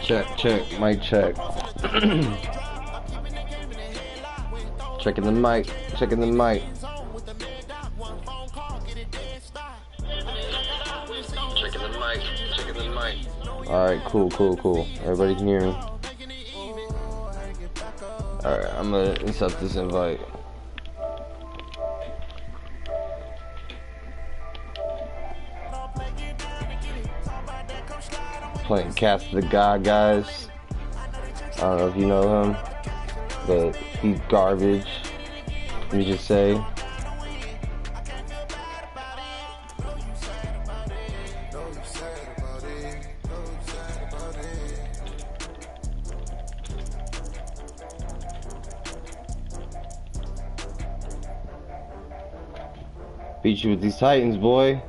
Check, mic check. Checking the mic. Alright, cool. Everybody can hear me. Alright, I'm gonna accept this invite. Playing Cast the God, guys. I don't know if you know him, but he's garbage. Let me just say. Beat you with these Titans, boy.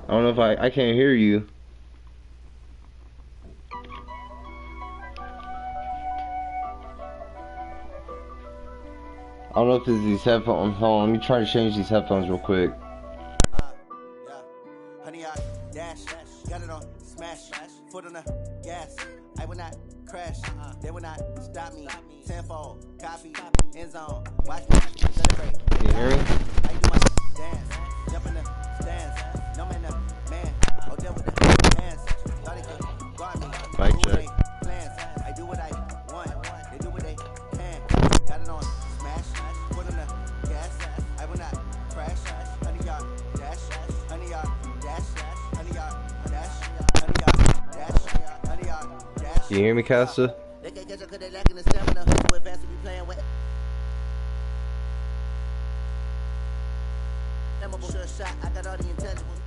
I don't know if I can't hear you. I don't know if it's these headphones. Hold on, let me try to change these headphones real quick. Honey, I dash, got it on smash, foot on the gas. I will not crash, they will not stop me. Tenfold, copy, end zone, watch me celebrate. Can you hear me? I do my dance, jump in the stands, no man, man. Oh, deal with the hands, thought it could guard me. Mic check. I do what I want, they do what they can. Got it on smash, foot on the gas. I will not crash, honey, y'all dash, honey, y'all dash, honey, y'all dash, honey, y'all dash, honey, y'all dash. Can you hear me, Casta? They can't catch up 'cause they lacking the stamina. Who advanced to be playing with? Sure shot, I got all the intangibles.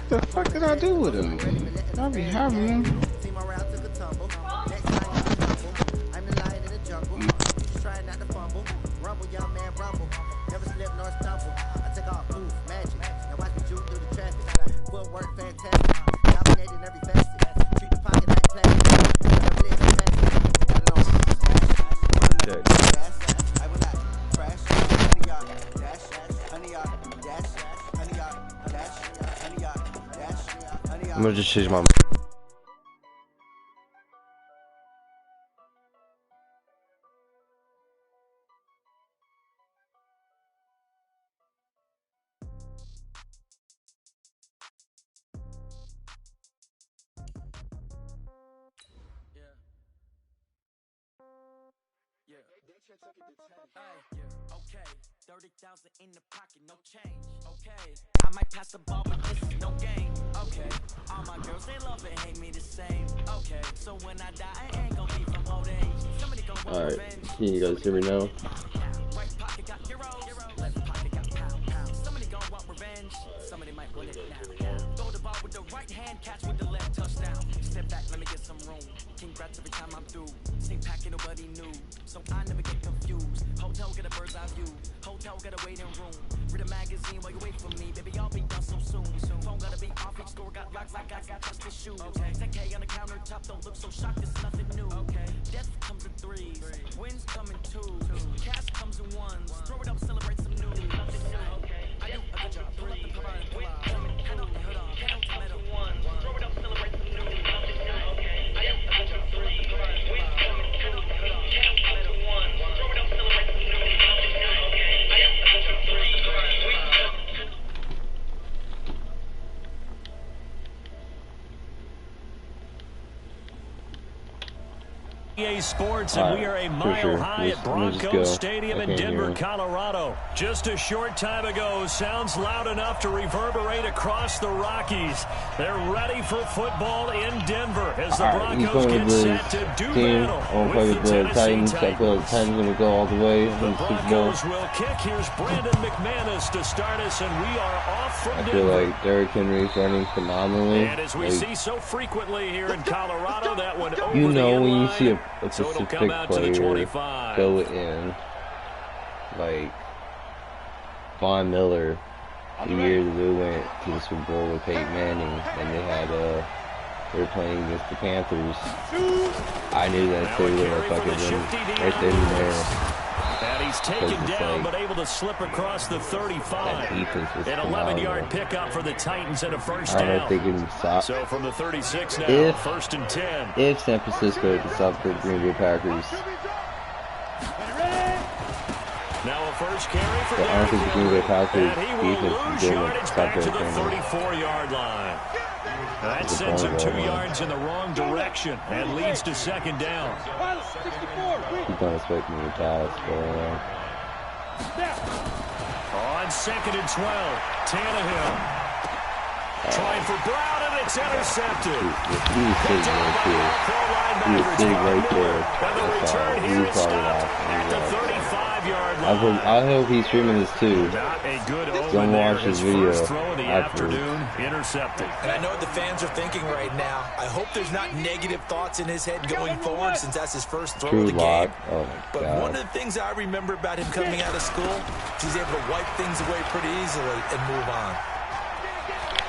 What the fuck did I do with him? I be having him. I'm gonna just change my. Okay, 30,000 in the pocket, no change. Okay, I might pass the ball, but this is no game. Okay, all my girls, they love and hate me the same. Okay, so when I die, I ain't gonna be from old age. Somebody gonna want revenge. Alright, can you guys hear me now? Right pocket got heroes, left pocket got pound. Somebody gonna want revenge. Somebody might want it now. Throw the ball with the right hand, catch with the left, touchdown. Step back, let me get some room. Congrats every time I'm through. Same packet, nobody knew, so I never get confused. Hotel get a bird's eye view. Hotel got a waiting room. Read a magazine while you wait for me, baby. I'll be done so soon. Phone gotta be off. Each store got locks. I got trusted shoes. Okay. 10K on the countertop. Don't look so shocked. It's nothing new. Okay. Death comes in threes. Wins come in twos. Cash comes in ones. Throw it up, celebrate some news. Okay. I do a good job. Pull up the cover and pull out. Head on the hood on. Head on to metal one. Throw it up, celebrate some news. Okay. I do a good job. Pull up the cover and pull out. Head on the hood on. Head on to metal one. Throw it up, celebrate some news. Okay. I do a good job. EA Sports, and we are a mile high at Broncos Stadium in Denver, Colorado. Just a short time ago, sounds loud enough to reverberate across the Rockies. They're ready for football in Denver as the Broncos get set to do battle with the Tennessee Titans. I feel like the Titans going to go all the way. The Broncos will kick. Here's Brandon McManus to start us, and we are off from Denver. I feel like Derrick Henry's running phenomenally. And as we see so frequently here in Colorado, that one over you know, the when you line. see a specific come out player to the 25. go in, like Von Miller, the year that they went to the Super Bowl with Peyton Manning, and they were playing against the Panthers. I knew that they were like fucking win right then and there. And he's taken down, but able to slip across the 35. An 11-yard pickup for the Titans and a first down. I don't know if they can stop. So from the 36 now, first and 10. If San Francisco can stop the Green Bay Packers. Now a first carry for I don't think the Green Bay Packers defense is going to stop their to the 34-yard line. That sends him 2 yards in the wrong direction and leads to second down. You don't expect me to pass, On second and 12, Tannehill trying for Brown, and it's intercepted. He was sitting right there. He was sitting right there. That's all. He was probably laughing. At the 35-yard line. I hope he's streaming this too. Not a good Don't watch his video throw of the afternoon, intercepted. And I know what the fans are thinking right now. I hope there's not negative thoughts in his head going forward since that's his first throw of the game. Oh but one of the things I remember about him coming out of school, he's able to wipe things away pretty easily and move on.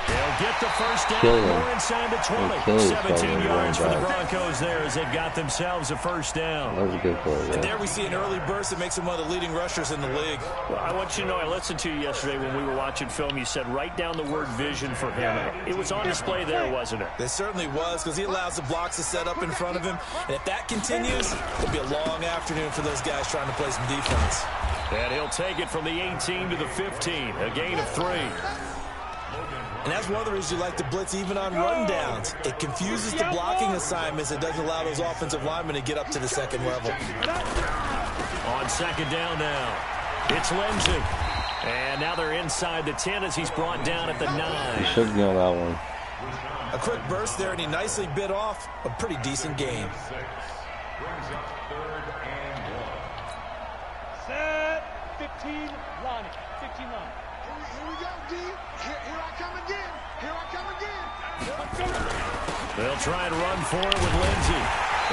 They'll get the first down, more inside the 20. 17 yards for the Broncos there as they've got themselves a first down. That was a good play. And there we see an early burst that makes him one of the leading rushers in the league. Well, I want you to know, I listened to you yesterday when we were watching film. You said write down the word vision for him. It was on display there, wasn't it? It certainly was, because he allows the blocks to set up in front of him. And if that continues, it'll be a long afternoon for those guys trying to play some defense. And he'll take it from the 18 to the 15, a gain of 3. And that's one of the reasons you like to blitz even on rundowns. It confuses the blocking assignments. It doesn't allow those offensive linemen to get up to the second level. On second down now, it's Lindsey. And now they're inside the 10 as he's brought down at the 9. He should be on that one. A quick burst there, and he nicely bit off a pretty decent gain. Set, 15, Lonnie. 15 Lonnie. Here we go, D. Here I come again. Here I come again. They'll try and run for it with Lindsey.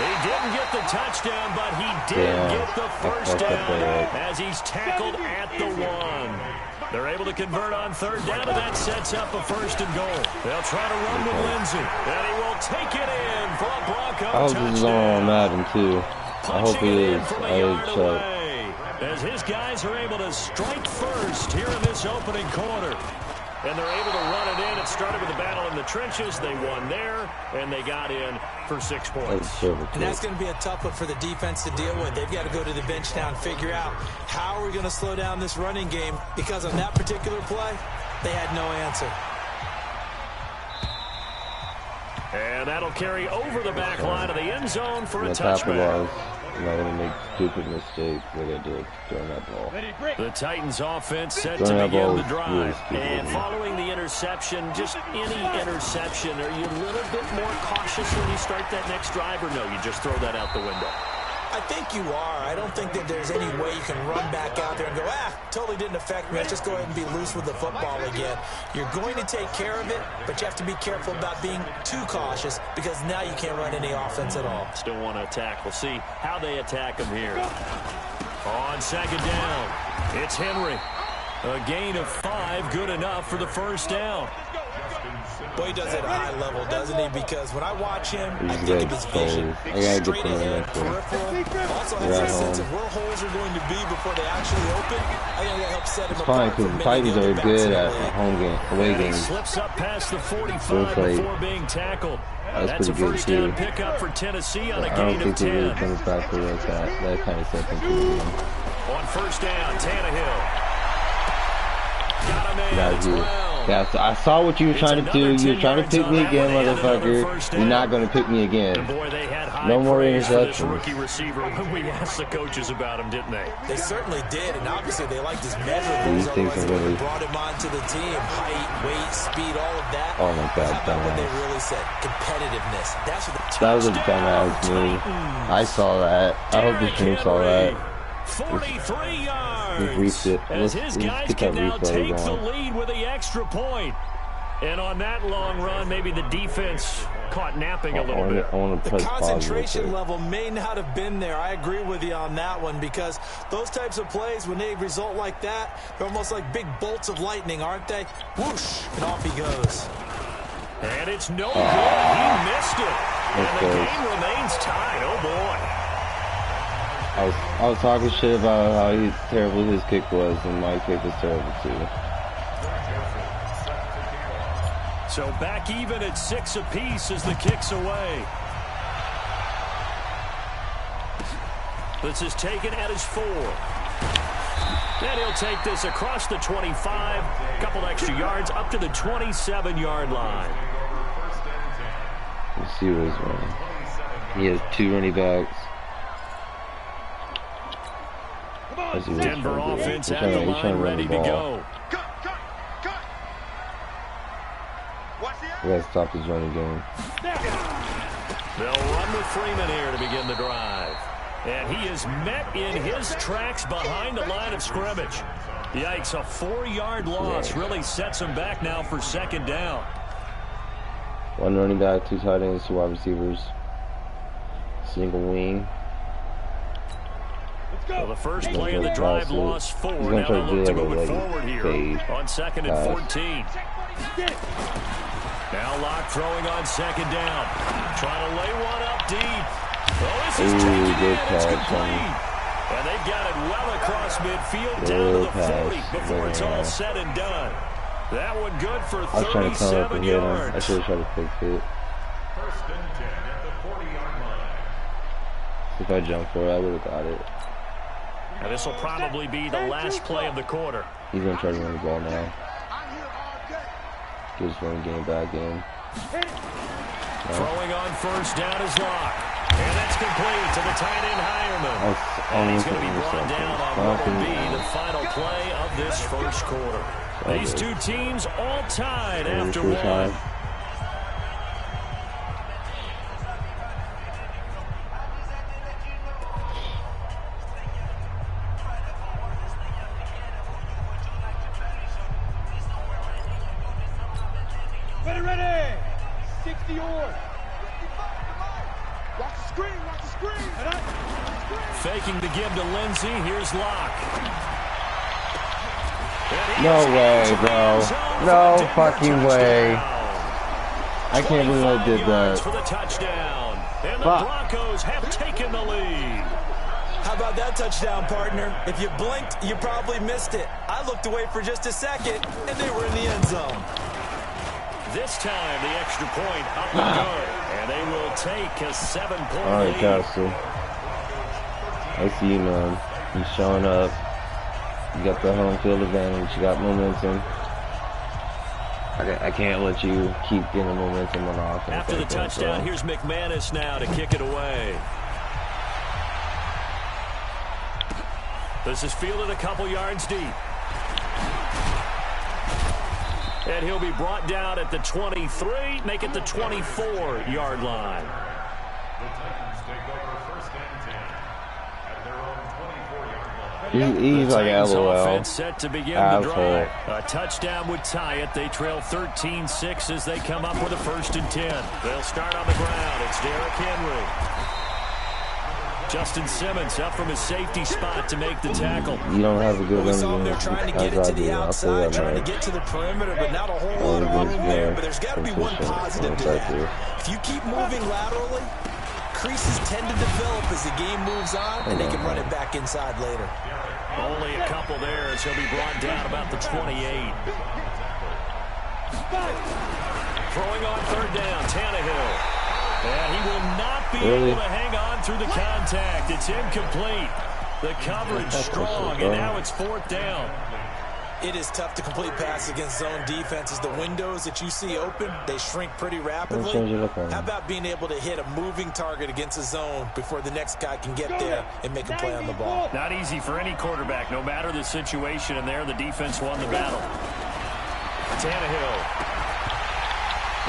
He didn't get the touchdown, but he did get the first down as he's tackled at the 1. They're able to convert on third down, and that sets up a first and goal. They'll try to run with Lindsey, and he will take it in for a Bronco touchdown. I hope this is on Madden too. I hope he is. As his guys are able to strike first here in this opening quarter. And they're able to run it in. It started with a battle in the trenches. They won there, and they got in for 6 points. And that's going to be a tough one for the defense to deal with. They've got to go to the bench now and figure out how are we going to slow down this running game, because on that particular play, they had no answer. And that'll carry over the back line of the end zone for a touchback. I'm not going to make stupid mistakes like I did during that ball. The Titans offense set to begin the drive. And following the interception, just any interception, are you a little bit more cautious when you start that next drive, or no, you just throw that out the window? I think you are. I don't think that there's any way you can run back out there and go, totally didn't affect me. Let's just go ahead and be loose with the football again. You're going to take care of it, but you have to be careful about being too cautious, because now you can't run any offense at all. Still want to attack. We'll see how they attack him here. On second down, it's Henry. A gain of 5, good enough for the first down. Boy, he does it at a high level, doesn't he? Because when I watch him, I think of his vision. Straight ahead, peripheral. Also has a sense of where holes are going to be before they actually open. I think that helps set him apart from many of the other backs in the league. Home game, away games. He slips up past the 45 before being tackled. That's a first down pickup for Tennessee on a gain of 10. I don't think he really comes back for that kind of stuff. On first down, Tannehill. Got him in as well. Yeah, so I saw what you were trying to do. You were trying to pick me again, motherfucker. You're not going to pick me again. Boy, they had high no more praise for this interceptions. rookie receiver when we asked the coaches about him, didn't they? They certainly did, and obviously they liked his measurables. Otherwise, they would have brought him onto the team. Height, weight, speed, all of that. Oh my God, how about what they really said? Competitiveness. That's what that was a dumbass move. I saw that. I hope the team saw that. 43 yards. As his guys can now take the lead with the extra point. And on that long run, maybe the defense caught napping a little bit. The concentration level may not have been there. I agree with you on that one, because those types of plays, when they result like that, they're almost like big bolts of lightning, aren't they? Whoosh, and off he goes. And it's no good. He missed it. And the game remains tied. Oh, boy. I was talking shit about how terrible his kick was, and my kick was terrible too. So back even at 6 apiece as the kick's away. This is taken at his 4. And he'll take this across the 25, couple extra yards up to the 27-yard line. Let's see what he's running. He has 2 running backs. Denver offense at the line, ready to go. We gotta stop his running game. They'll run with Freeman here to begin the drive. And he is met in his tracks behind the line of scrimmage. Yikes, a 4-yard loss really sets him back now for second down. 1 running back, 2 tight ends, 2 wide receivers. Single wing. Well, the first play of the drive lost 4. Now they look to move it forward here on 2nd and 14. Now Locke throwing on 2nd down. Trying to lay one up deep. Oh, this is taken in. It's complete. And they've got it well across midfield down to the 40 before it's all said and done. That one good for 37 yards. I should have tried to fix it. First and 10 at the 40-yard line. If I jumped for it, I would have got it. And this will probably be the last play of the quarter. He's going to try to run the ball now. Get his running game back in. Throwing on first down is Locke. And that's complete to the tight end Hireman. And he's going to be brought down on what will be the final play of this first quarter. These two teams all tied after one. Ready! 60 yards. Watch the screen, watch the screen. Faking the give to Lindsey. Here's Locke. No way, bro. No fucking way. I can't believe I did that. For the touchdown. And the Broncos have taken the lead. How about that touchdown, partner? If you blinked, you probably missed it. I looked away for just a second, and they were in the end zone. This time, the extra point up and good. And they will take a 7-point lead. All right, Castle. I see you, man. You're showing up. You got the home field advantage. You got momentum. I can't let you keep getting momentum on offense. After the touchdown, here's McManus now to kick it away. This is fielded a couple yards deep. And he'll be brought down at the 23, make it the 24-yard line. The Titans take over first and 10 at their own 24-yard line. He's like LOL. Offense set to begin the drive. A touchdown would tie it. They trail 13-6 as they come up with a 1st and 10. They'll start on the ground. It's Derrick Henry. Justin Simmons up from his safety spot to make the tackle. You don't have a good We saw them there trying to get it to the outside, trying to get to the perimeter, but not a whole lot of room there. But there's got to be one positive to that. If you keep moving laterally, creases tend to develop as the game moves on, and they can run it back inside later. Only a couple there as he'll be brought down about the 28. Throwing on 3rd down, Tannehill. And he will not be able to hang on through the contact. It's incomplete. The coverage strong, and now it's 4th down. It is tough to complete passes against zone defenses. The windows that you see open, they shrink pretty rapidly. How about being able to hit a moving target against a zone before the next guy can get there and make a play on the ball? Not easy for any quarterback, no matter the situation, and there the defense won the battle. Tannehill.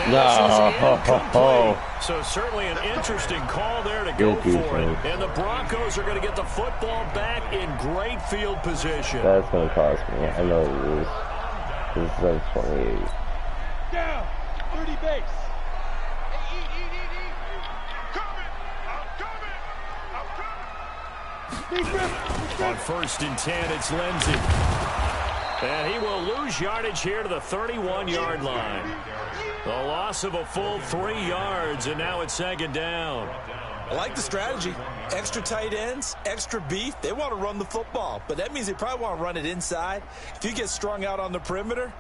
No. So certainly an interesting call there to go for it. And the Broncos are going to get the football back in great field position. That's going to cost me. I know it is. This is 28. Down. 30 base. On 1st and 10, it's Lindsey. And he will lose yardage here to the 31-yard line. The loss of a full 3 yards, and now it's 2nd down. I like the strategy. Extra tight ends, extra beef. They want to run the football, but that means they probably want to run it inside. If you get strung out on the perimeter,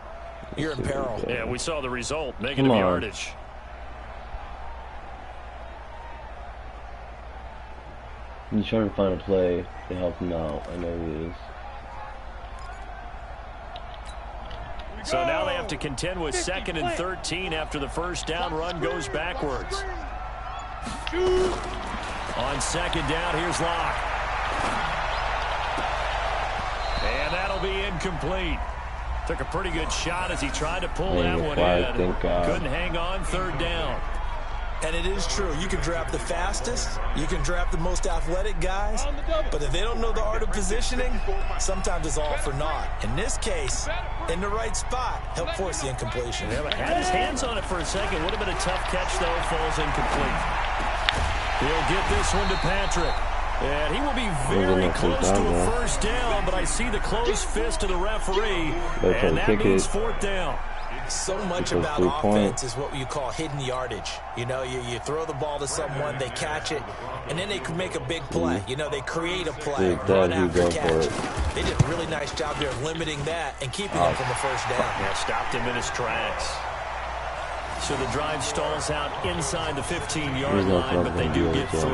you're in peril. Yeah, we saw the result. Negative yardage. He's trying to find a play to help him out. I know he is. So now they have to contend with 2nd and 13 after the first down run goes backwards. On 2nd down, here's Locke. And that'll be incomplete. Took a pretty good shot as he tried to pull that one in. Couldn't hang on 3rd down. And it is true. You can draft the fastest. You can draft the most athletic guys. But if they don't know the art of positioning, sometimes it's all for naught. In this case, in the right spot, help force the incompletion. Yeah, but had his hands on it for a second. Would have been a tough catch, though. Falls incomplete. He'll get this one to Patrick. And he will be very close to a first down, but I see the closed fist of the referee, and that means 4th down. So much about offense is what you call hidden yardage. You know, you throw the ball to someone, they catch it, and then they can make a big play. You know, they create a play, run after catch. They did a really nice job there of limiting that and keeping him from a first down. Yeah, stopped him in his tracks. So the drive stalls out inside the 15-yard line, but they do get 3.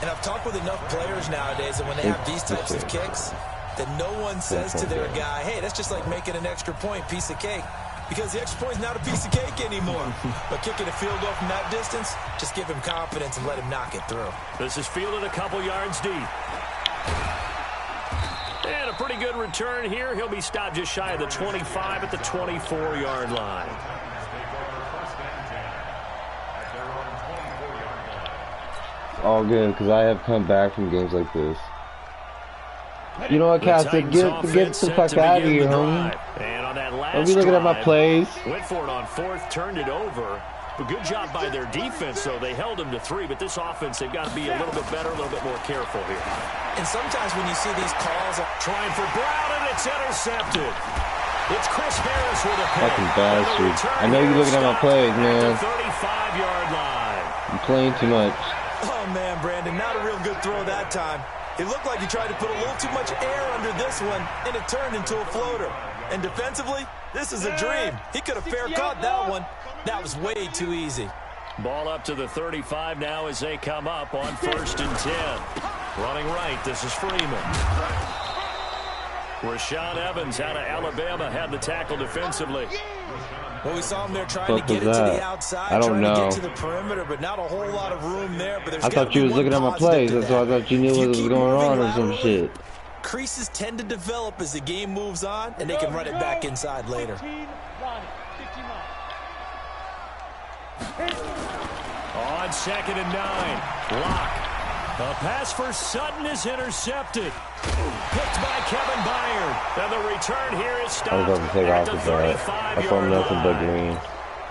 And I've talked with enough players nowadays that when they have these types of kicks, that no one says to their guy, hey, that's just like making an extra point, piece of cake. Because the extra point is not a piece of cake anymore. But kicking a field goal from that distance, just give him confidence and let him knock it through. This is fielded a couple yards deep. And a pretty good return here. He'll be stopped just shy of the 25 at the 24-yard line. All good, because I have come back from games like this. You know what, Casta? Get the fuck out of here, homie. Don't be looking at my plays. Went for it on 4th, turned it over. But good job by their defense, though. They held him to 3, but this offense, they've got to be a little bit better, a little bit more careful here. And sometimes when you see these calls, trying for Brown, and it's intercepted. It's Chris Harris with a pick. Fucking bastard. I know you're looking at my plays, man. 35-yard line. I'm playing too much. Oh, man, Brandon, not a real good throw that time. It looked like he tried to put a little too much air under this one, and it turned into a floater. And defensively, this is a dream. He could have fair caught that one. That was way too easy. Ball up to the 35 now as they come up on 1st and 10. Running right, this is Freeman. Rashaan Evans out of Alabama had the tackle defensively. Well, we saw him there trying to get it to the outside, trying to get to the perimeter, but not a whole lot of room there. But I thought you was looking at my plays. That's why I thought you knew what was going on or some shit. Creases tend to develop as the game moves on, and they can run it back inside later. On 2nd and 9, Locke. A pass for Sutton is intercepted. Picked by Kevin Byard. And the return here is stopped. I was about to take off the bat. I saw nothing but green.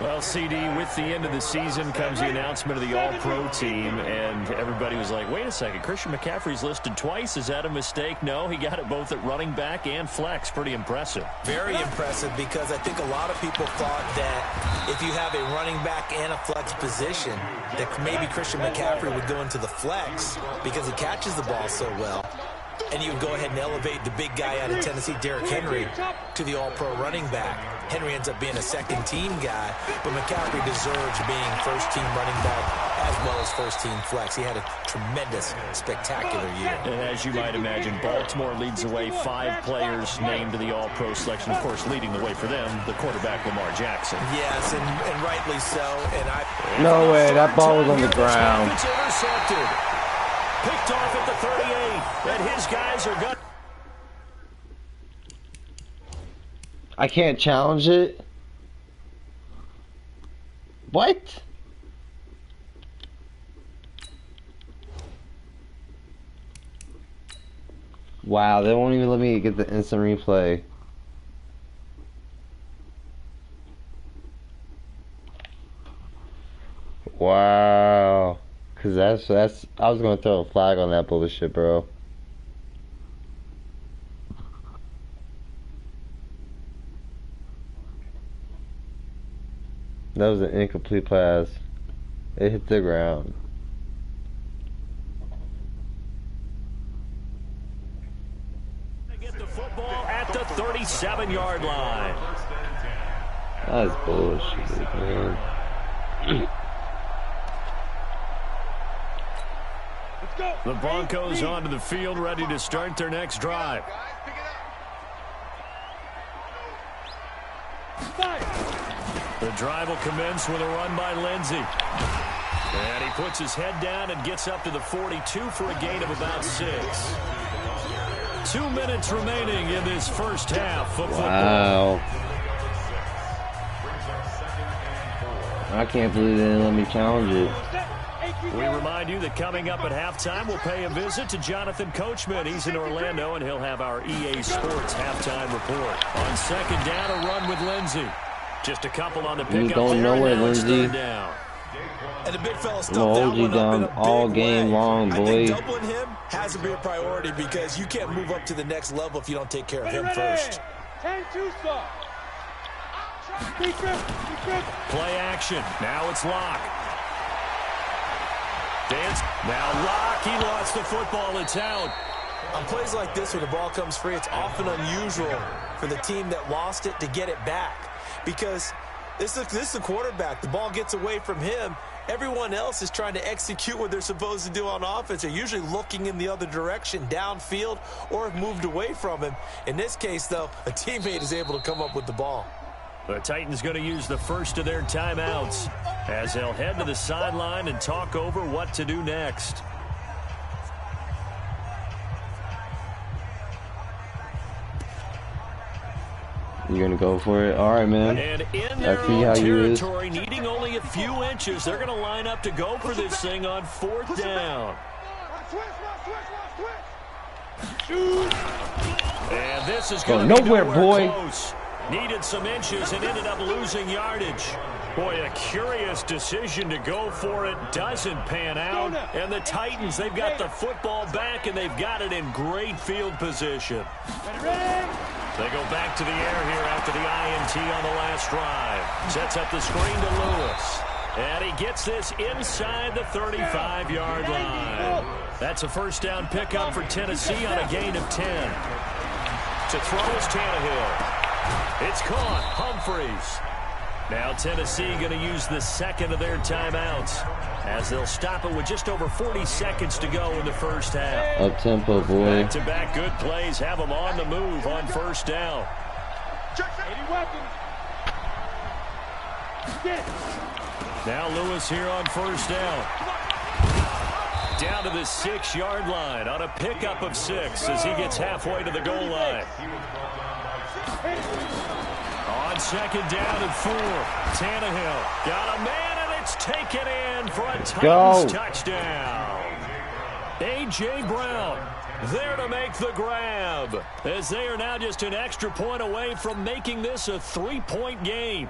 Well, CD, with the end of the season comes the announcement of the All-Pro team, and everybody was like, wait a second, Christian McCaffrey's listed twice. Is that a mistake? No, he got it both at running back and flex. Pretty impressive. Very impressive, because I think a lot of people thought that if you have a running back and a flex position, that maybe Christian McCaffrey would go into the flex because he catches the ball so well. And you would go ahead and elevate the big guy out of Tennessee, Derrick Henry, to the All-Pro running back. Henry ends up being a second-team guy, but McCaffrey deserves being first-team running back as well as first-team flex. He had a tremendous, spectacular year. And as you might imagine, Baltimore leads the way. 5 players named to the All-Pro selection. Of course, leading the way for them, the quarterback Lamar Jackson. Yes, and rightly so. And no way, that ball was on the ground. It's intercepted. Picked off at the 38. And his guys are going. I can't challenge it. What? Wow, they won't even let me get the instant replay. Wow. Cause that's I was gonna throw a flag on that bullshit, bro. That was an incomplete pass. It hit the ground. They get the football at the 37-yard line. That's bullshit, man. The Broncos onto the field, ready to start their next drive. The drive will commence with a run by Lindsey. And he puts his head down and gets up to the 42 for a gain of about 6. 2 minutes remaining in this first half of football. Wow. I can't believe they didn't let me challenge it. We remind you that coming up at halftime, we'll pay a visit to Jonathan Coachman. He's in Orlando, and he'll have our EA Sports halftime report. On second down, a run with Lindsey. Just a couple on the pickup. You going nowhere, Lindsey. And the big fella stuffed I'll that hold you one down up in a all big game way. long, I boy. think doubling him has to be a priority because you can't move up to the next level if you don't take care of him first. 10-2 stop. Play action. Now it's Locke. Dance. Now Locke. He lost the football. It's out. On plays like this where the ball comes free, it's often unusual for the team that lost it to get it back. Because this is the quarterback. The ball gets away from him. Everyone else is trying to execute what they're supposed to do on offense. They're usually looking in the other direction, downfield, or have moved away from him. In this case, though, a teammate is able to come up with the ball. The Titans going to use the first of their timeouts as they'll head to the sideline and talk over what to do next. You're gonna go for it? All right, man. And in their I see how own you is. territory, needing only a few inches, they're going to line up to go for this thing on 4th down. And this is going to be nowhere, boy. Close. Needed some inches and ended up losing yardage. Boy, a curious decision to go for it. Doesn't pan out. And the Titans, they've got the football back, and they've got it in great field position. They go back to the air here after the INT on the last drive. Sets up the screen to Lewis. And he gets this inside the 35-yard line. That's a first down pickup for Tennessee on a gain of 10. To throw is Tannehill. It's caught. Humphreys. Now Tennessee going to use the second of their timeouts as they'll stop it with just over 40 seconds to go in the first half. Up-tempo, boy. Back-to-back good plays have them on the move on first down. Now Lewis here on first down. Down to the 6-yard line on a pickup of 6 as he gets halfway to the goal line. On second down and 4, Tannehill got a man, and it's taken in for a Titans touchdown. A.J. Brown there to make the grab as they are now just an extra point away from making this a 3-point game.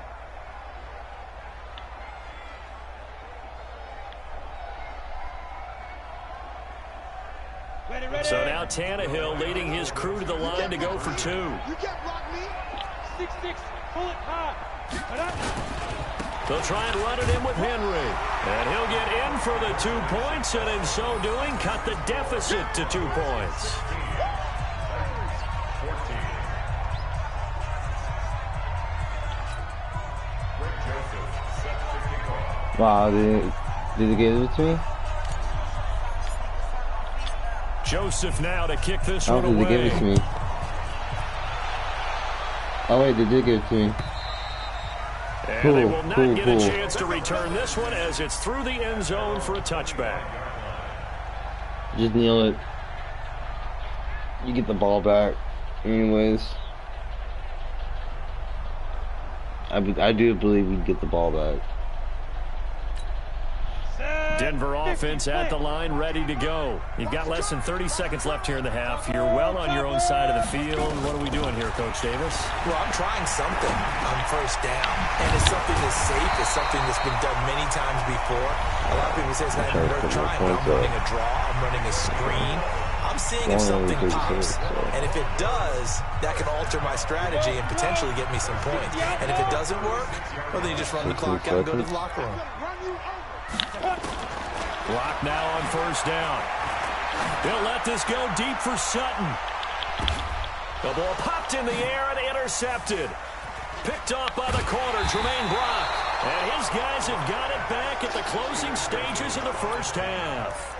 So now Tannehill leading his crew to the line to go for 2. You can't block me. 6-6. Pull it high. They'll try and run it in with Henry. And he'll get in for the 2 points, and in so doing, cut the deficit to 2 points. Wow, dude. Did they give it to me? Joseph now to kick this I one don't think away. they gave it to me. Oh wait, they did give it to me. And they will not get a chance to return this one as it's through the end zone for a touchback. Just kneel it. You get the ball back. Anyways. I do believe we get the ball back. Denver offense at the line, ready to go. You've got less than 30 seconds left here in the half. You're well on your own side of the field. What are we doing here, Coach Davis? Well, I'm trying something on first down. And it's something that's safe. It's something that's been done many times before. A lot of people say it's not even worth trying. I'm running a draw. I'm running a screen. I'm seeing if something pops. And if it does, that can alter my strategy and potentially get me some points. And if it doesn't work, well, then you just run the clock out and go to the locker room. Clock now on first down. They'll let this go deep for Sutton. The ball popped in the air and intercepted. Picked off by the corner, Jermaine Brock. And his guys have got it back at the closing stages of the first half.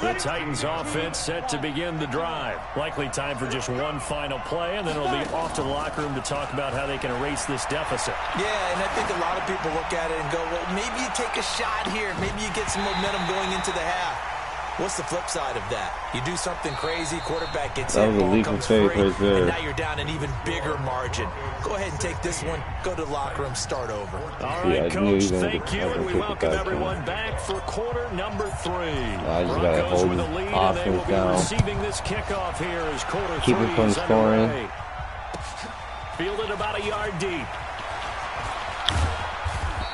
The Titans offense set to begin the drive. Likely time for just one final play, and then it'll be off to the locker room to talk about how they can erase this deficit. Yeah, and I think a lot of people look at it and go, well, maybe you take a shot here. Maybe you get some momentum going into the half. What's the flip side of that? You do something crazy, quarterback gets hit, ball comes free, and now you're down an even bigger margin. Go ahead and take this one, go to the locker room, start over. All right, Coach, thank you, and we welcome everyone back for quarter number 3. Broncos with a lead, and they will be receiving this kickoff here as quarter 3 is underway. Fielded about a yard deep.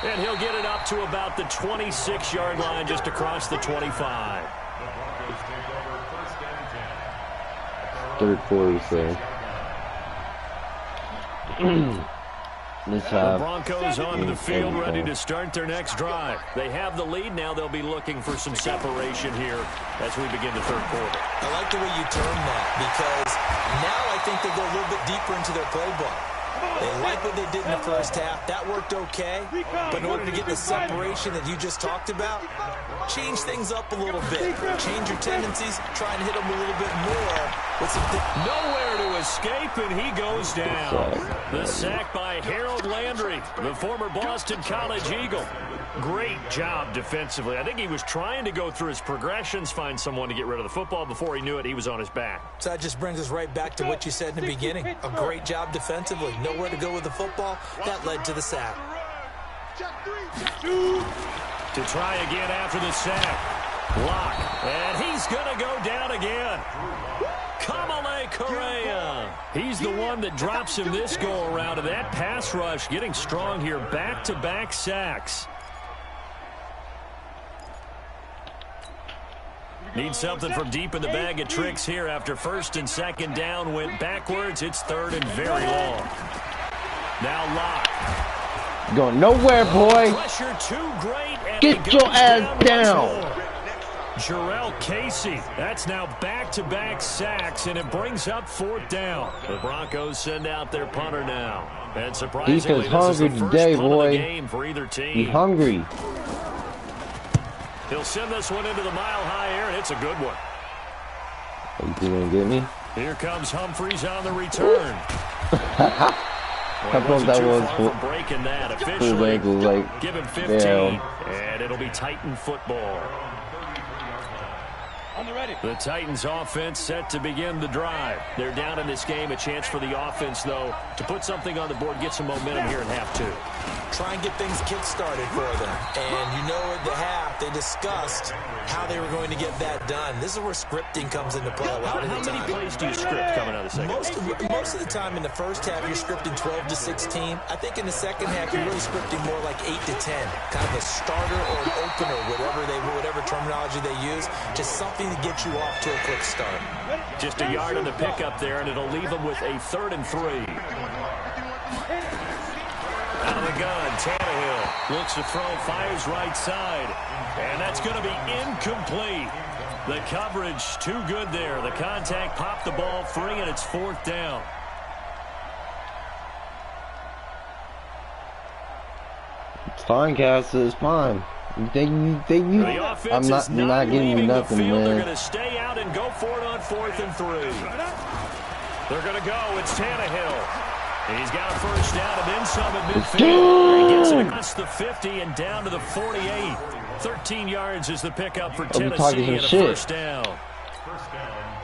And he'll get it up to about the 26-yard line, just across the 25. Third quarter, so. The Broncos onto the field, ready to start their next drive. They have the lead. Now they'll be looking for some separation here as we begin the third quarter. I like the way you term that, because now I think they go a little bit deeper into their playbook. They like what they did in the first half. That worked okay. But in order to get the separation that you just talked about, change things up a little bit. Change your tendencies. Try and hit them a little bit more. Nowhere to escape, and he goes down. The sack by Harold Landry, the former Boston College Eagle. Great job defensively. I think he was trying to go through his progressions, find someone to get rid of the football. Before he knew it, he was on his back. So that just brings us right back to what you said in the beginning. A great job defensively. Nowhere to go with the football. That led to the sack. To try again after the sack. Block. And he's going to go down again. Kamale Correa. He's the one that drops him this go-around. And that pass rush getting strong here. Back-to-back sacks. Need something from deep in the bag of tricks here after first and second down went backwards. It's third and very long. Now Locke. Going nowhere, boy. Pressure too great. And get your ass down. Jarrell Casey. That's now back-to-back sacks, and it brings up fourth down. The Broncos send out their punter now. And surprisingly, this is the first punt of the game for either team. He's hungry. He'll send this one into the mile-high air, and it's a good one. Are you going to get me? Here comes Humphries on the return. I thought that was for breaking that officially. Give him 15, and it'll be Titan football. The Titans offense set to begin the drive. They're down in this game. A chance for the offense, though, to put something on the board, get some momentum here in half 2. Try and get things kick-started for them. And you know at the half, they discussed how they were going to get that done. This is where scripting comes into play a lot of the time. How many plays do you script coming out of the second half? Most of the time in the first half, you're scripting 12 to 16. I think in the second half, you're really scripting more like 8 to 10. Kind of a starter or an opener, whatever terminology they use. Just something to get you off to a quick start. Just a yard on the pickup there, and it'll leave them with a 3rd and 3. Out of the gun, Tannehill looks to throw, fires right side, and that's going to be incomplete. The coverage too good there. The contact popped the ball free, and it's 4th down. It's fine, Casta. It's fine. You think you? I'm not giving you nothing, man. They're going to stay out and go for it on 4th and 3. They're going to go. It's Tannehill. And he's got a first down and then some at midfield. He gets it across the 50 and down to the 48. 13 yards is the pickup for Tennessee and a first down.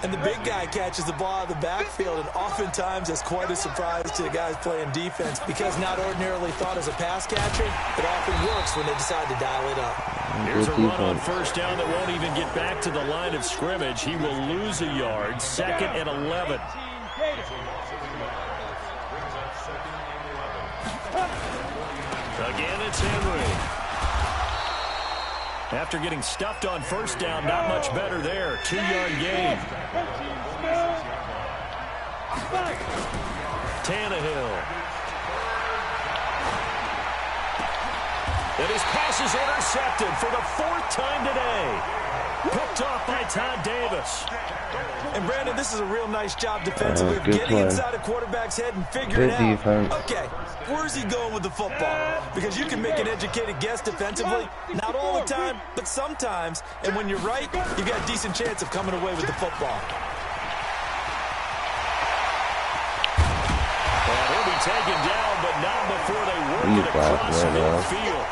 And the big guy catches the ball out of the backfield, and oftentimes it's quite a surprise to the guys playing defense because not ordinarily thought as a pass catcher, it often works when they decide to dial it up. Here's a run on first down that won't even get back to the line of scrimmage. He will lose a yard. 2nd and 11. Again, it's Henry. After getting stuffed on first down, not much better there. 2-yard gain. Tannehill. And his pass is intercepted for the 4th time today. Picked off by Todd Davis. And Brandon, this is a real nice job defensively, getting inside a quarterback's head and figuring out, okay, where's he going with the football? Because you can make an educated guess defensively, not all the time, but sometimes. And when you're right, you've got a decent chance of coming away with the football. And he'll be taken down, but not before they work it across midfield.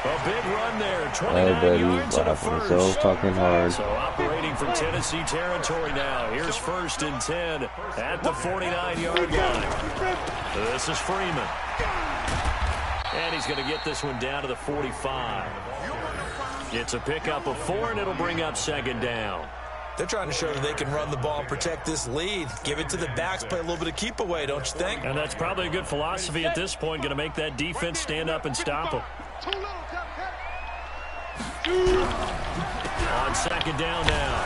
A big run there, 29 yards and a first. So fucking hard. So operating from Tennessee territory now. Here's 1st and 10 at the 49-yard line. This is Freeman. And he's going to get this one down to the 45. It's a pickup of 4, and it'll bring up 2nd down. They're trying to show that they can run the ball and protect this lead. Give it to the backs, play a little bit of keep away, don't you think? And that's probably a good philosophy at this point, going to make that defense stand up and stop them. On 2nd down now.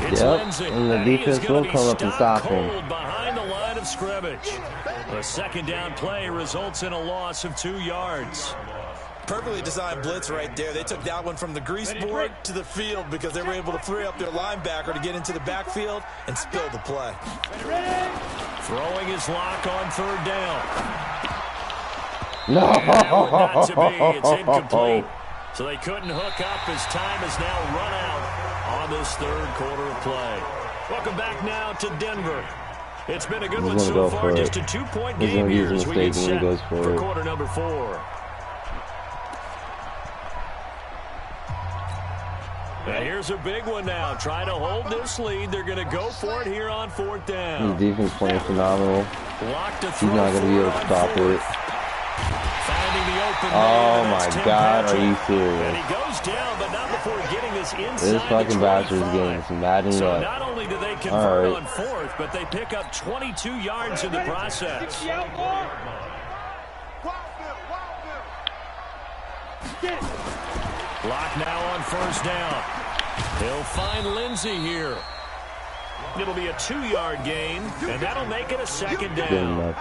It's Lindsay. And the defense will come up and stop him. Behind the line of scrimmage. The 2nd down play results in a loss of 2 yards. Perfectly designed blitz right there. They took that one from the grease board to the field because they were able to free up their linebacker to get into the backfield and spill the play. Throwing his lock on 3rd down. No. And that one not to be. It's incomplete. So they couldn't hook up as time has now run out on this 3rd quarter of play. Welcome back now to Denver. It's been a good one so far. Just a 2-point game here as we get set for quarter number 4. And here's a big one now. Trying to hold this lead. They're going to go for it here on 4th down. His defense playing phenomenal. He's not going to be able to stop it. Finding the open oh my God, are you serious? And he goes down, but not before getting this inside. This fucking bastard's getting some Madden so up. not only do they convert on 4th, but they pick up 22 yards in the process. Block now on 1st down. He'll find Lindsay here. It'll be a 2-yard gain, and that'll make it a 2nd down.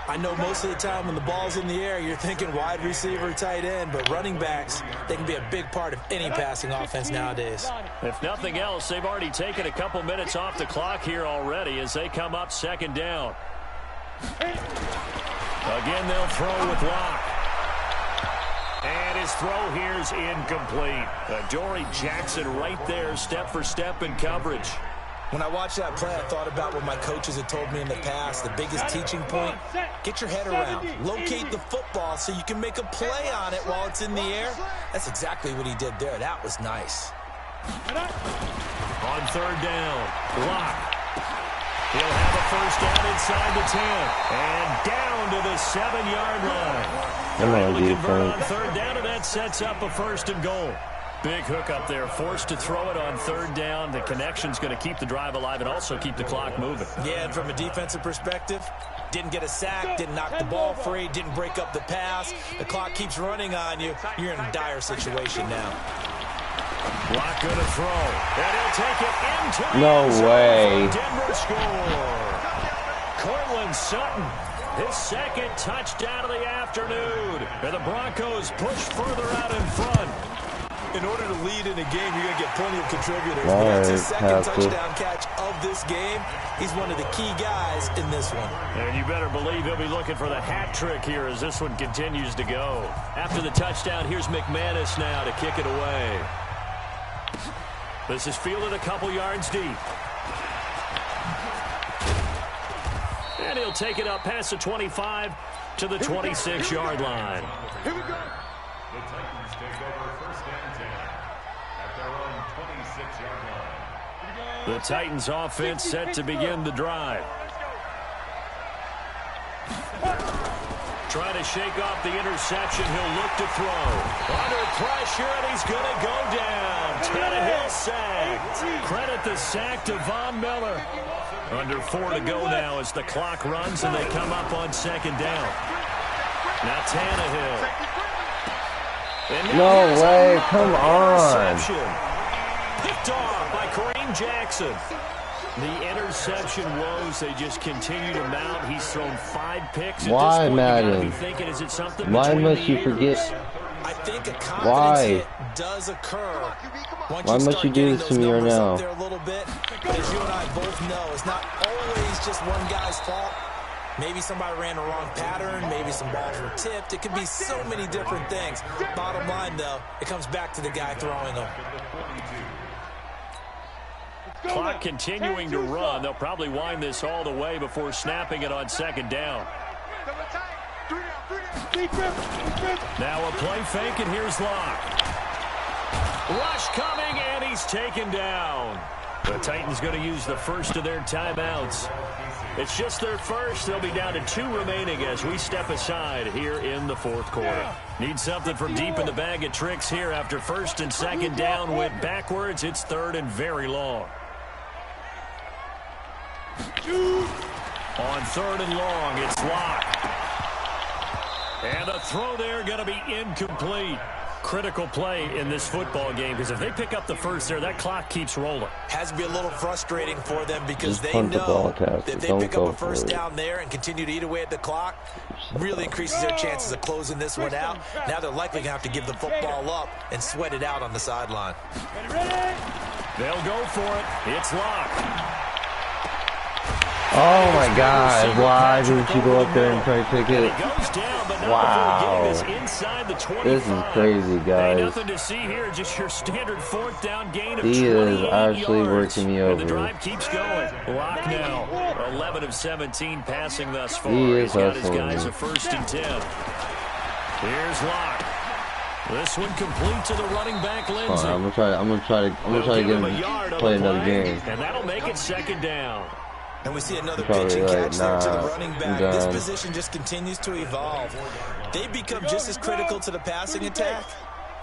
I know most of the time when the ball's in the air, you're thinking wide receiver, tight end, but running backs, they can be a big part of any passing offense nowadays. If nothing else, they've already taken a couple minutes off the clock here already as they come up 2nd down. Again, they'll throw with Locke. And his throw here's incomplete. Dory Jackson right there, step for step in coverage. When I watched that play, I thought about what my coaches had told me in the past. The biggest teaching point, get your head around. Locate the football so you can make a play on it while it's in the air. That's exactly what he did there. That was nice. On 3rd down, Locke. He'll have a first down inside the 10. And down to the 7-yard line. They're able to convert on 3rd down, and that sets up a 1st and goal. Big hook up there, forced to throw it on 3rd down. The connection's going to keep the drive alive and also keep the clock moving. Yeah, and from a defensive perspective, didn't get a sack, didn't knock the ball free, didn't break up the pass. The clock keeps running on you. You're in a dire situation now. Block going to throw, and he'll take it into the No way. Denver score. Cortland Sutton, his 2nd touchdown of the afternoon. And the Broncos push further out in front. In order to lead in a game, you're going to get plenty of contributors. But that's his second touchdown catch of this game. He's one of the key guys in this one. And you better believe he'll be looking for the hat trick here as this one continues to go. After the touchdown, here's McManus now to kick it away. This is fielded a couple yards deep. And he'll take it up past the 25 to the 26-yard line. Here we go. The Titans take over first and 10 at their own 26-yard line. The Titans offense set to begin the drive. Trying to shake off the interception. He'll look to throw. Under pressure, and he's going to go down. Tannehill sacked. Credit the sack to Von Miller. Under 4 to go now as the clock runs and they come up on second down. Now Tannehill. No way, come on. Picked off by Kareem Jackson. The interception woes, they just continue to mount. He's thrown 5 picks. Why, Madden? Why must you forget? I think a confidence hit does occur. Why must you do this to me right now? There a little bit, but as you and I both know, it's not always just one guy's fault. Maybe somebody ran the wrong pattern. Maybe some balls were tipped. It could be so many different things. Bottom line, though, it comes back to the guy throwing them. Clock continuing to run. They'll probably wind this all the way before snapping it on second down. Now a play fake, and here's Locke. Rush coming, and he's taken down. The Titans going to use the first of their timeouts. It's just their first. They'll be down to 2 remaining as we step aside here in the fourth quarter. Need something from deep in the bag of tricks here after first and second down went backwards. It's third and very long. On third and long, it's Locke. And a throw there going to be incomplete. Critical play in this football game because if they pick up the first there, that clock keeps rolling. Has to be a little frustrating for them because Just they punt the know ball, that if they pick up a first down there and continue to eat away at the clock, really increases their chances of closing this one out. Now they're likely going to have to give the football up and sweat it out on the sideline. They'll go for it. It's Locke. Oh my God, why didn't you go up there and try to pick it? Wow. This is crazy, guys. Nothing to see here, just your standard fourth down gain of He is 28 actually yards. working me And the over. drive keeps going. Locke now, 11 of 17 passing thus far. He is He's got his hustling guys me. a first and 10. Here's Locke. This one complete to the running back, Lindsey. I'm gonna try to get him to play another game. And that'll make it second down. And we see another Probably pitching like, catch there to the nah, running I'm back. This done. position just continues to evolve. They become just as critical to the passing attack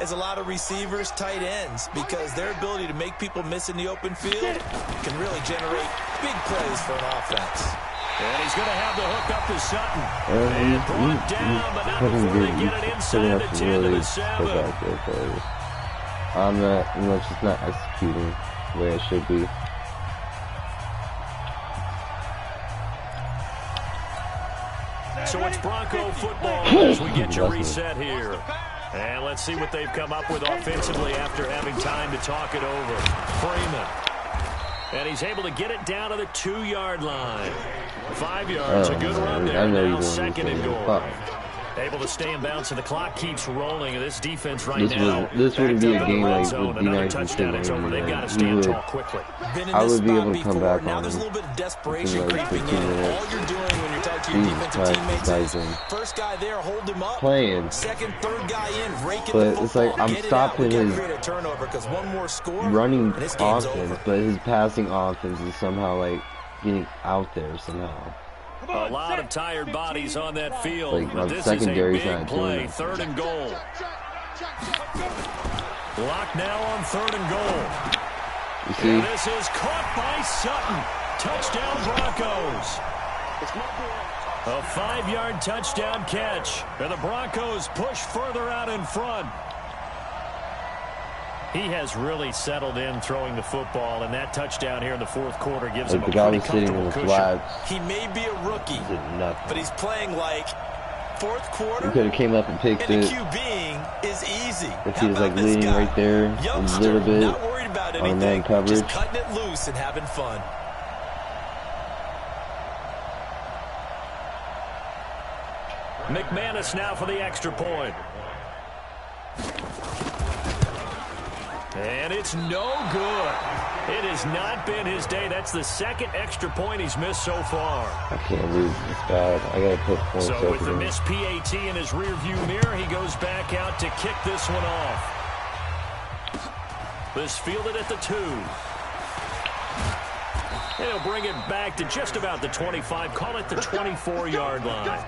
as a lot of receivers, tight ends, because their ability to make people miss in the open field can really generate big plays for an offense. And he's going to have the hook up to Sutton. And brought down, but not before they get it inside the 10 to the 7. I'm just not executing the way it should be. So it's Bronco football as we get you reset here. And let's see what they've come up with offensively after having time to talk it over. Freeman. And he's able to get it down to the 2-yard line. 5 yards, a good run there. Now second and goal. Able to stay in bounds, and the clock keeps rolling. This defense right now. This wouldn't be a game like zone. would be Another nice touchdown, it's over. They've got to to stand tall quickly. Been in I this would be spot able to come before. back Now on there's a him. little bit of desperation Like creeping 15 in. minutes. All you're doing when you're talking to your Jesus defensive Christ, teammates is Dyson. first guy there, hold him up. Playing. Second, third guy in, raking But the it's football. like I'm Get it stopping out. We can't his create a turnover because one more score, running and this game's offense, over. but his passing offense is somehow like getting out there somehow. A lot of tired bodies on that field, Like, but my this is a secondary's big not doing play. it. Third and goal. Lock now on third and goal. You see? And this is caught by Sutton. Touchdown Broncos. A 5-yard touchdown catch. And the Broncos push further out in front. He has really settled in throwing the football, and that touchdown here in the fourth quarter gives him Like a the guy pretty was sitting in comfortable the cushion. flats. He may be a rookie, Did nothing. but he's playing like fourth quarter. He could have came up and picked and it. QBing is easy. If he was like leading right there a little bit not worried about on anything, man coverage. just cutting it loose and having fun. McManus now for the extra point. And it's no good. It has not been his day. That's the second extra point he's missed so far. I can't lose this bad. I gotta put points So with over the there. missed PAT in his rearview mirror, he goes back out to kick this one off. This fielded at the 2. And he'll bring it back to just about the 25. Call it the 24-yard line.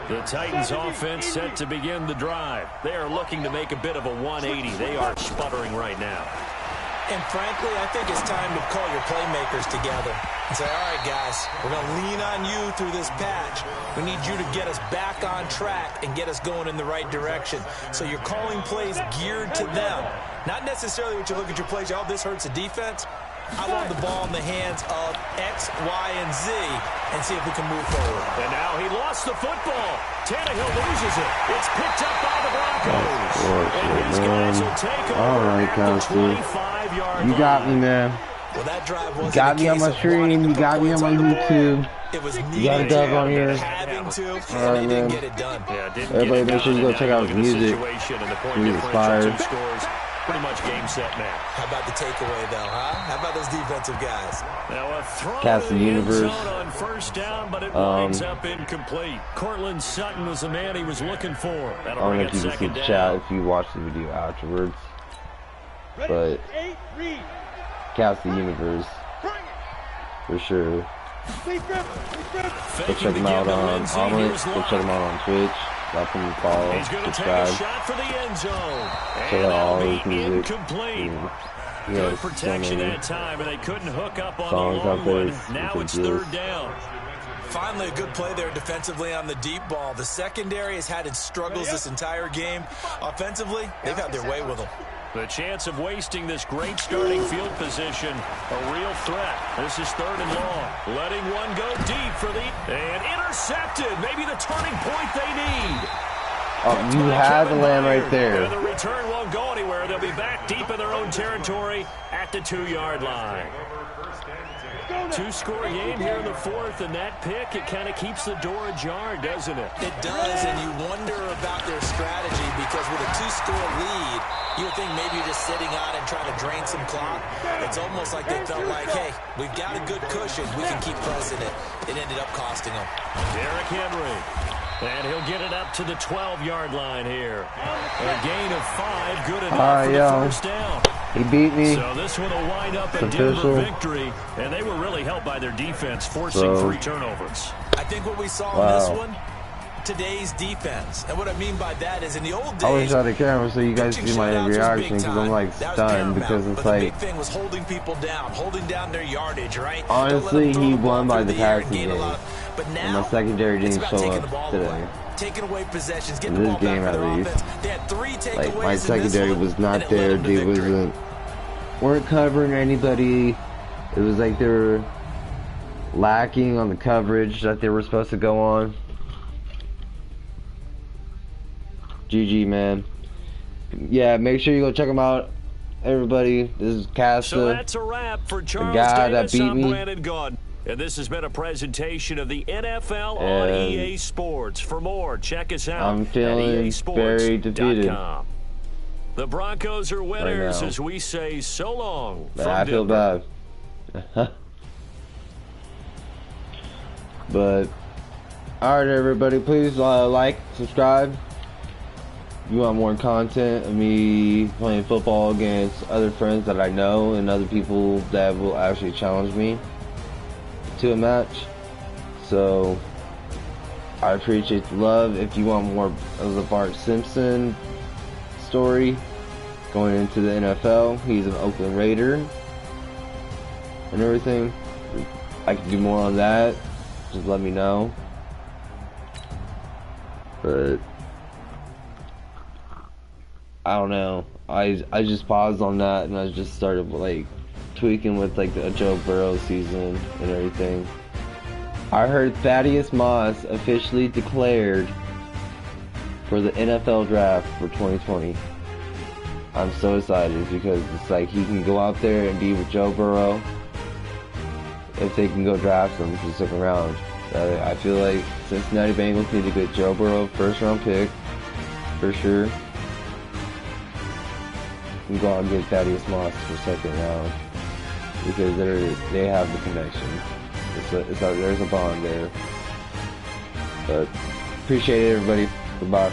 The Titans offense set to begin the drive. They are looking to make a bit of a 180. They are sputtering right now. And frankly, I think it's time to call your playmakers together and say, all right, guys, we're going to lean on you through this patch. We need you to get us back on track and get us going in the right direction. So you're calling plays geared to them. Not necessarily when you look at your plays, oh, this hurts the defense. I want the ball in the hands of X, Y, and Z and see if we can move forward. And now he lost the football. Tannehill loses it. It's picked up by the Broncos. And his guys will take over All right, at the Kelsey. 25-yard line. You got me, man. Well, that drive wasn't You got a me on case my of stream. wanting to You put got me on points my the board. YouTube. It was You got a needed, dub on here. having to, and All right, they didn't man. get it done. Yeah, didn't Everybody get it make sure you done. go check out Now his look at the music. situation and the point He's differential, inspired. 2 scores. Pretty much game, set, match. How about the takeaway, though, huh? How about those defensive guys? Now a throw Cast to the the end universe. zone on first down, but it winds up incomplete. Cortland Sutton was the man he was looking for. I That'll don't bring know it if you can see second the down. chat if you watch the video afterwards. But Cast the Universe for sure. Go check Faking him to out give to on Lindsey. Omelet. Here's Go Locke. check him out on Twitch. Drop him a follow, He's going to take subscribe. a shot for the end zone. Check And out that'll all his be music. incomplete. He Good has so protection many that time, and they couldn't hook up on songs the long out there. one. Now You it's can third just- down. Finally, a good play there defensively on the deep ball. The secondary has had its struggles this entire game. Offensively, they've had their way with them. The chance of wasting this great starting field position, a real threat. This is third and long. Letting one go deep for the... And intercepted. Maybe the turning point they need. Oh, you had the land right there. And the return won't go anywhere. They'll be back deep in their own territory at the 2-yard line. 2-score game here in the fourth, and that pick, it kind of keeps the door ajar, doesn't it? It does, and you wonder about their strategy because with a 2-score lead, you would think maybe you're just sitting on and trying to drain some clock. It's almost like they felt like, hey, we've got a good cushion. We can keep pressing it. It ended up costing them. Derrick Henry. And he'll get it up to the 12-yard line here. A gain of 5, good enough for the first down. He beat me. So this one will wind up a It's Denver official. victory, and they were really helped by their defense, forcing So- 3 turnovers. I think what we saw in this one, today's defense. And what I mean by that is in the old days, I wish I had a camera so you guys pitching see my shutouts was reaction big because I'm time. like That was stunned paramount. because it's But the like big thing was holding people down, holding down their yardage, right? honestly Don't let them throw he the ball won by through the air and passing gain a game. lot. But And now, my secondary it's didn't about show taking the up ball today. away. Taking away possessions, getting In the this ball back game for at their least. offense. They had 3 takeaways Like my in this secondary one, was and not it led there. them to They victory. weren't covering anybody. It was like they were lacking on the coverage that they were supposed to go on. GG, man. Yeah, make sure you go check them out, everybody. This is Casta. So that's a wrap for Charles guy that Davis. beat I'm me. Brandon Gaudin. And this has been a presentation of the NFL on And EA Sports. For more, check us out I'm feeling at easports.com. very defeated The Broncos are winners now. as we say so long from I feel Denver. bad. But alright, everybody, please like, subscribe. If you want more content of me playing football against other friends that I know and other people that will actually challenge me to a match. So I appreciate the love. If you want more of the Bart Simpson story going into the NFL, he's an Oakland Raider and everything, I can do more on that. Just let me know. But I don't know. I just paused on that and I just started like tweaking with like a Joe Burrow season and everything. I heard Thaddeus Moss officially declared for the NFL draft for 2020. I'm so excited because it's like he can go out there and be with Joe Burrow if they can go draft him for the second round. I feel like Cincinnati Bengals need to get Joe Burrow first round pick for sure. And go out and get Thaddeus Moss for second round because they have the connection. There's a bond there. But appreciate it, everybody. Goodbye.